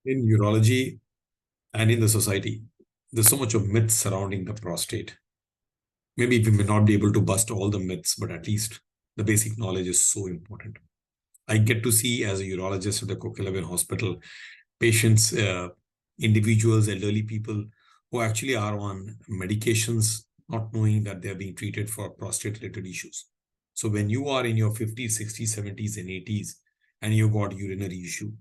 In urology and in the society, there's so much of myths surrounding the prostate. Maybe we may not be able to bust all the myths, but at least the basic knowledge is so important. I get to see as a urologist at the Cook Hospital patients, individuals, elderly people who actually are on medications, not knowing that they're being treated for prostate-related issues. So when you are in your 50s, 60s, 70s, and 80s, and you got urinary issue,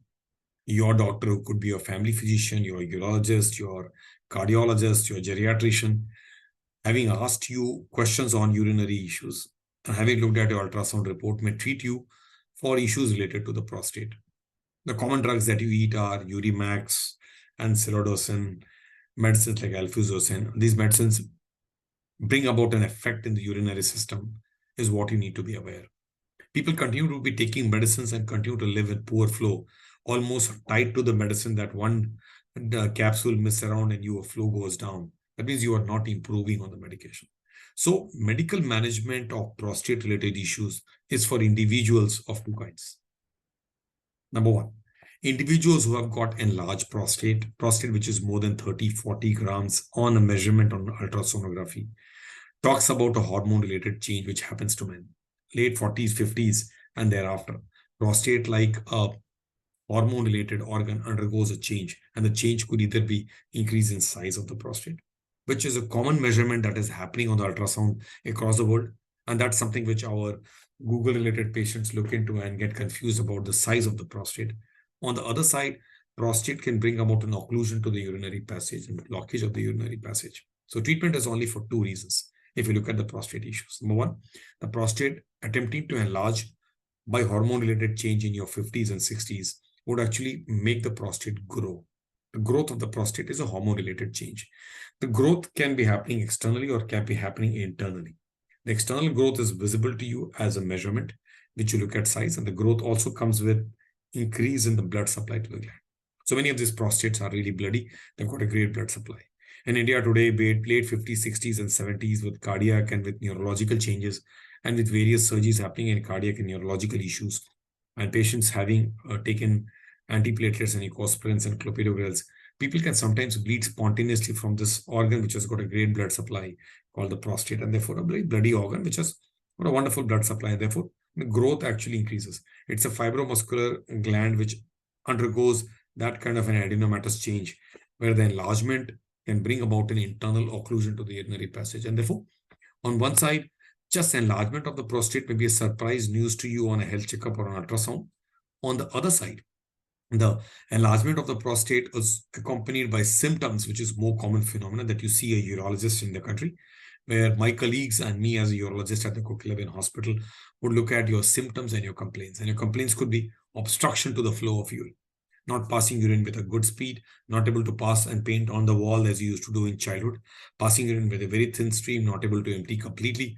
your doctor, who could be your family physician, your urologist, your cardiologist, your geriatrician, having asked you questions on urinary issues and having looked at your ultrasound report, may treat you for issues related to the prostate. The common drugs that you eat are Urimax and Silodosin, medicines like Alfuzosin. These medicines bring about an effect in the urinary system, is what you need to be aware. People continue to be taking medicines and continue to live with poor flow, almost tied to the medicine that one capsule miss around and your flow goes down. That means you are not improving on the medication. So medical management of prostate-related issues is for individuals of two kinds. Number one, individuals who have got enlarged prostate which is more than 30, 40 grams on a measurement on ultrasonography, talks about a hormone-related change which happens to men, late 40s, 50s, and thereafter. Prostate, like a hormone-related organ, undergoes a change, and the change could either be increase in size of the prostate, which is a common measurement that is happening on the ultrasound across the world, and that's something which our Google-related patients look into and get confused about the size of the prostate. On the other side, prostate can bring about an occlusion to the urinary passage and blockage of the urinary passage. So treatment is only for two reasons. If you look at the prostate issues, number one, the prostate attempting to enlarge by hormone-related change in your 50s and 60s would actually make the prostate grow. The growth of the prostate is a hormone-related change. The growth can be happening externally or can be happening internally. The external growth is visible to you as a measurement, which you look at size, and the growth also comes with increase in the blood supply to the gland. So many of these prostates are really bloody. They've got a great blood supply. In India today, late 50s, 60s, and 70s, with cardiac and with neurological changes, and with various surgeries happening in cardiac and neurological issues, and patients having taken antiplatelets and ecosprints and clopidogrels, people can sometimes bleed spontaneously from this organ, which has got a great blood supply, called the prostate, and therefore a very bloody organ, which has got a wonderful blood supply, and therefore the growth actually increases. It's a fibromuscular gland which undergoes that kind of an adenomatous change, where the enlargement can bring about an internal occlusion to the urinary passage. And therefore, on one side, just enlargement of the prostate may be a surprise news to you on a health checkup or an ultrasound. On the other side, the enlargement of the prostate is accompanied by symptoms, which is more common phenomenon that you see a urologist in the country, where my colleagues and me as a urologist at the Cook Hospital would look at your symptoms and your complaints. And your complaints could be obstruction to the flow of urine, not passing urine with a good speed, not able to pass and paint on the wall as you used to do in childhood, passing urine with a very thin stream, not able to empty completely,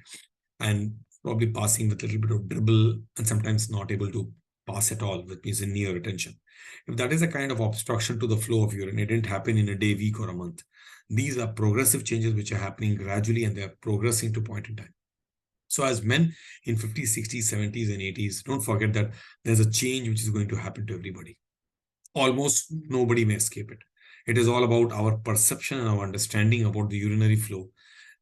and probably passing with a little bit of dribble, and sometimes not able to pass at all, which means in near retention. If that is a kind of obstruction to the flow of urine, it didn't happen in a day, week, or a month. These are progressive changes which are happening gradually, and they're progressing to point in time. So as men in 50s, 60s, 70s, and 80s, don't forget that there's a change which is going to happen to everybody. Almost nobody may escape it. It is all about our perception and our understanding about the urinary flow,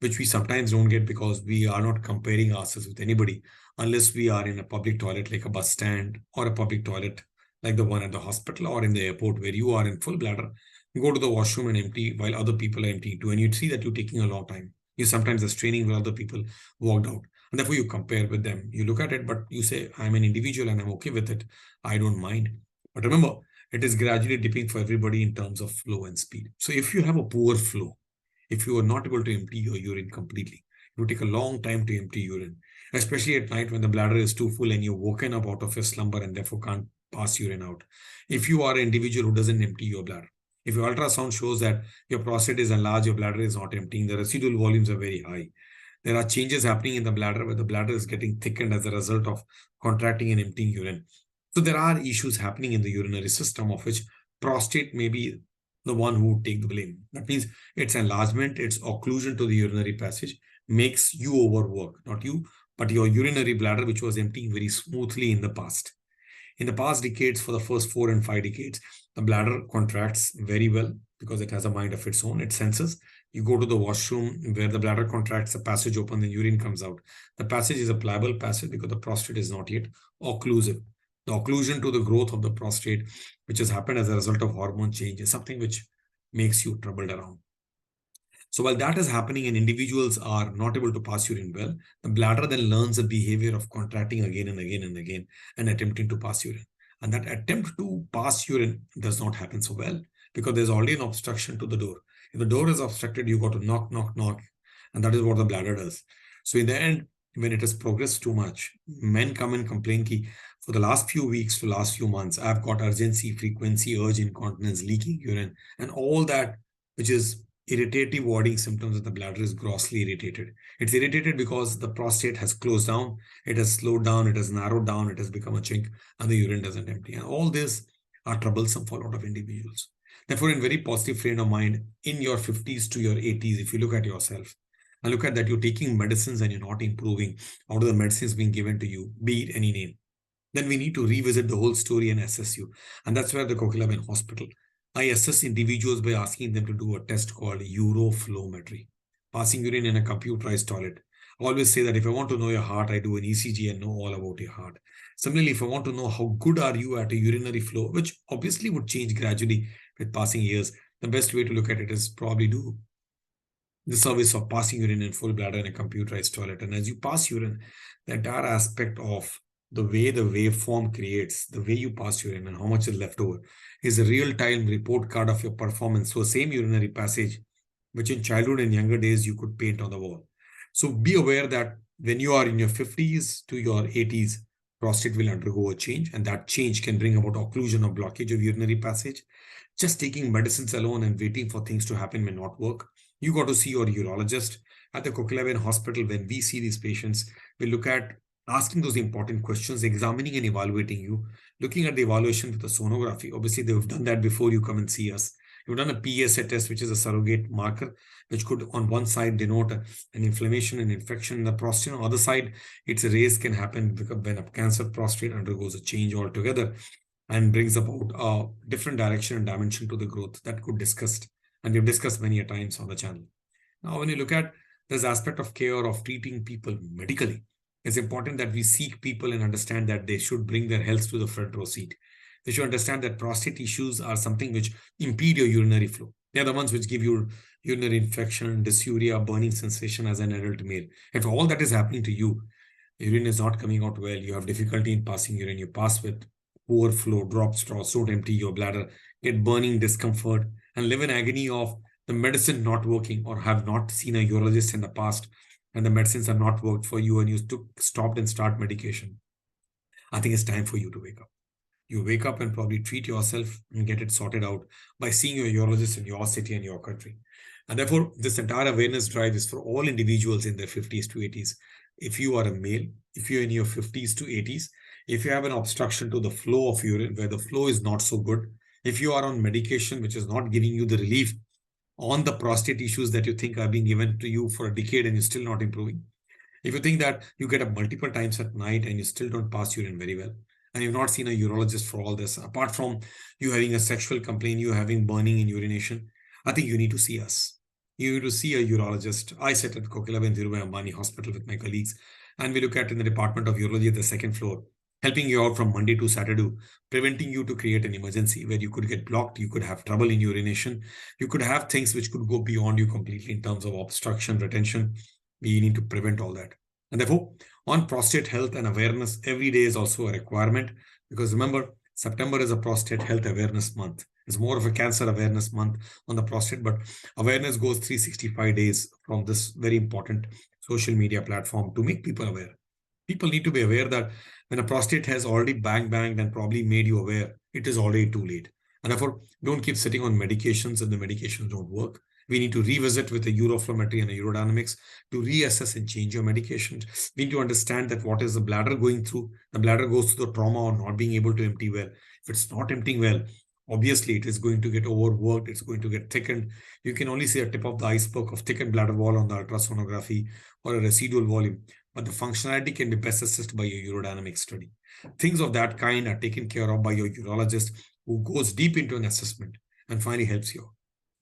which we sometimes don't get because we are not comparing ourselves with anybody unless we are in a public toilet like a bus stand, or a public toilet like the one at the hospital or in the airport, where you are in full bladder. You go to the washroom and empty while other people are emptying too, and you see that you're taking a long time. You sometimes are straining while other people walked out. And therefore you compare with them. You look at it, but you say, I'm an individual and I'm okay with it. I don't mind. But remember, it is gradually dipping for everybody in terms of flow and speed. So if you have a poor flow, if you are not able to empty your urine completely, it will take a long time to empty urine, especially at night when the bladder is too full and you're woken up out of your slumber and therefore can't pass urine out. If you are an individual who doesn't empty your bladder, if your ultrasound shows that your prostate is enlarged, your bladder is not emptying, the residual volumes are very high. There are changes happening in the bladder where the bladder is getting thickened as a result of contracting and emptying urine. So there are issues happening in the urinary system, of which prostate may be the one who would take the blame. That means its enlargement, its occlusion to the urinary passage makes you overwork, not you, but your urinary bladder, which was emptying very smoothly in the past. In the past decades, for the first 4 and 5 decades, the bladder contracts very well because it has a mind of its own. It senses. You go to the washroom where the bladder contracts, the passage opens, the urine comes out. The passage is a pliable passage because the prostate is not yet occlusive. The occlusion to the growth of the prostate, which has happened as a result of hormone change, is something which makes you troubled around. So while that is happening and individuals are not able to pass urine well, the bladder then learns the behavior of contracting again and again and again and attempting to pass urine. And that attempt to pass urine does not happen so well because there's already an obstruction to the door. If the door is obstructed, you got to knock, knock, knock. And that is what the bladder does. So in the end, when it has progressed too much, men come and complain ki for the last few weeks to last few months, I've got urgency, frequency, urge incontinence, leaking urine, and all that, which is irritative voiding symptoms that the bladder is grossly irritated. It's irritated because the prostate has closed down, it has slowed down, it has narrowed down, it has become a chink, and the urine doesn't empty. And all this are troublesome for a lot of individuals. Therefore, in very positive frame of mind, in your 50s to your 80s, if you look at yourself, and look at that, you're taking medicines and you're not improving out of the medicines being given to you, be it any name, then we need to revisit the whole story and assess you. And that's where the Coquelin Hospital, I assess individuals by asking them to do a test called uroflowmetry, passing urine in a computerized toilet. I always say that if I want to know your heart, I do an ECG and know all about your heart. Similarly, if I want to know how good are you at a urinary flow, which obviously would change gradually with passing years, the best way to look at it is probably do the service of passing urine in full bladder in a computerized toilet. And as you pass urine, the entire aspect of the way the waveform creates, the way you pass urine and how much is left over is a real-time report card of your performance. So same urinary passage, which in childhood and younger days you could paint on the wall. So be aware that when you are in your 50s to your 80s, prostate will undergo a change, and that change can bring about occlusion or blockage of urinary passage. Just taking medicines alone and waiting for things to happen may not work. You got to see your urologist. At the Coquelin Hospital, when we see these patients, we look at asking those important questions, examining and evaluating you, looking at the evaluation with the sonography. Obviously, they've done that before you come and see us. You've done a PSA test, which is a surrogate marker, which could on one side denote an inflammation and infection in the prostate. On the other side, its raise can happen because when a cancer prostate undergoes a change altogether and brings about a different direction and dimension to the growth that could discussed. And we've discussed many a times on the channel. Now, when you look at this aspect of care of treating people medically, it's important that we seek people and understand that they should bring their health to the front row seat. They should understand that prostate issues are something which impede your urinary flow. They are the ones which give you urinary infection, dysuria, burning sensation as an adult male. If all that is happening to you, urine is not coming out well, you have difficulty in passing urine, you pass with poor flow, drop straws, don't empty your bladder, get burning discomfort, and live in agony of the medicine not working or have not seen a urologist in the past and the medicines have not worked for you and you stopped and start medication. I think it's time for you to wake up. You wake up and probably treat yourself and get it sorted out by seeing your urologist in your city and your country. And therefore, this entire awareness drive is for all individuals in their 50s to 80s. If you are a male, if you're in your 50s to 80s, if you have an obstruction to the flow of urine where the flow is not so good, if you are on medication which is not giving you the relief on the prostate issues that you think are being given to you for a decade and you're still not improving, if you think that you get up multiple times at night and you still don't pass urine very well, and you've not seen a urologist for all this, apart from you having a sexual complaint, you having burning in urination, I think you need to see us. You need to see a urologist. I sit at Kokila and Dhirubhai Ambani Hospital with my colleagues, and we look at in the Department of Urology at the second floor, helping you out from Monday to Saturday, preventing you to create an emergency where you could get blocked, you could have trouble in urination, you could have things which could go beyond you completely in terms of obstruction, retention. We need to prevent all that. And therefore, on prostate health and awareness, every day is also a requirement because remember, September is a prostate health awareness month. It's more of a cancer awareness month on the prostate, but awareness goes 365 days from this very important social media platform to make people aware. People need to be aware that when a prostate has already banged and probably made you aware, it is already too late. And therefore, don't keep sitting on medications and the medications don't work. We need to revisit with a uroflowmetry and a urodynamics to reassess and change your medications. We need to understand that what is the bladder going through. The bladder goes through the trauma of not being able to empty well. If it's not emptying well, obviously it is going to get overworked. It's going to get thickened. You can only see a tip of the iceberg of thickened bladder wall on the ultrasonography or a residual volume. but the functionality can be best assessed by a urodynamic study. Things of that kind are taken care of by your urologist, who goes deep into an assessment and finally helps you.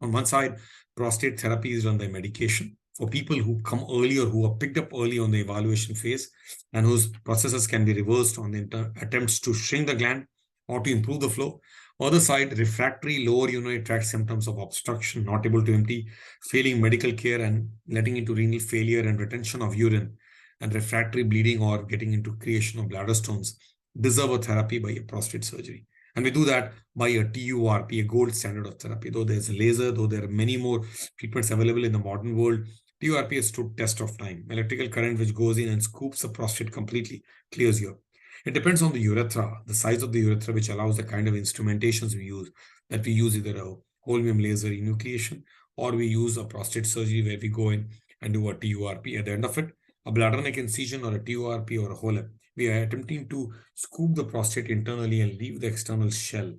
On one side, prostate therapy is done by medication for people who come earlier, who are picked up early on the evaluation phase, and whose processes can be reversed on the attempts to shrink the gland or to improve the flow. Other side, refractory lower urinary tract symptoms of obstruction, not able to empty, failing medical care and letting into renal failure and retention of urine, and refractory bleeding or getting into creation of bladder stones deserve a therapy by a prostate surgery. And we do that by a TURP, a gold standard of therapy. Though there's a laser, though there are many more treatments available in the modern world, TURP has stood test of time. Electrical current which goes in and scoops the prostate completely, clears you. It depends on the urethra, the size of the urethra, which allows the kind of instrumentations we use. That we use either a holmium laser enucleation, or we use a prostate surgery where we go in and do a TURP. At the end of it, a bladder neck incision or a TURP or a HOLEP, we are attempting to scoop the prostate internally and leave the external shell.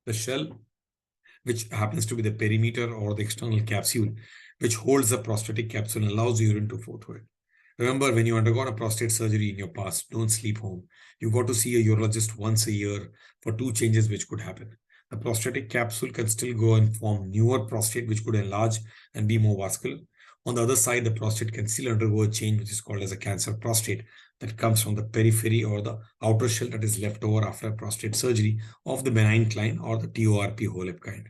The shell, which happens to be the perimeter or the external capsule, which holds the prostatic capsule and allows the urine to flow through it. Remember, when you undergone a prostate surgery in your past, don't sleep home. You got to see a urologist once a year for two changes which could happen. The prostatic capsule can still go and form newer prostate, which could enlarge and be more vascular. On the other side, the prostate can still undergo a change, which is called as a cancer prostate, that comes from the periphery or the outer shell that is left over after prostate surgery of the benign kind or the TURP HOLEP kind.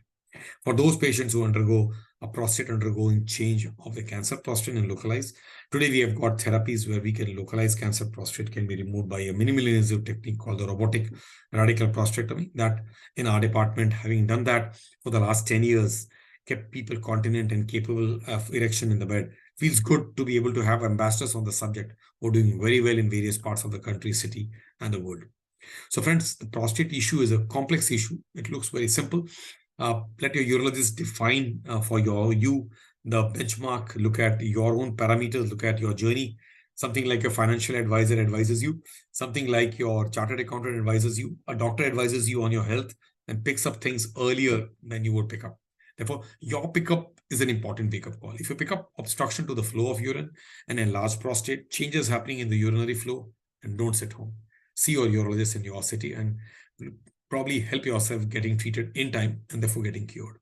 For those patients who undergo a prostate undergoing change of the cancer prostate and localize, today we have got therapies where we can localize cancer prostate, can be removed by a minimally invasive technique called the robotic radical prostatectomy. That in our department, having done that for the last 10 years, kept people continent and capable of erection in the bed. Feels good to be able to have ambassadors on the subject who are doing very well in various parts of the country, city, and the world. So friends, the prostate issue is a complex issue. It looks very simple. Let your urologist define for you the benchmark, look at your own parameters, look at your journey. Something like a financial advisor advises you, something like your chartered accountant advises you, a doctor advises you on your health and picks up things earlier than you would pick up. Therefore, your pickup is an important wake-up call. If you pick up obstruction to the flow of urine, an enlarged prostate, changes happening in the urinary flow, and don't sit home. See your urologist in your city and probably help yourself getting treated in time and therefore getting cured.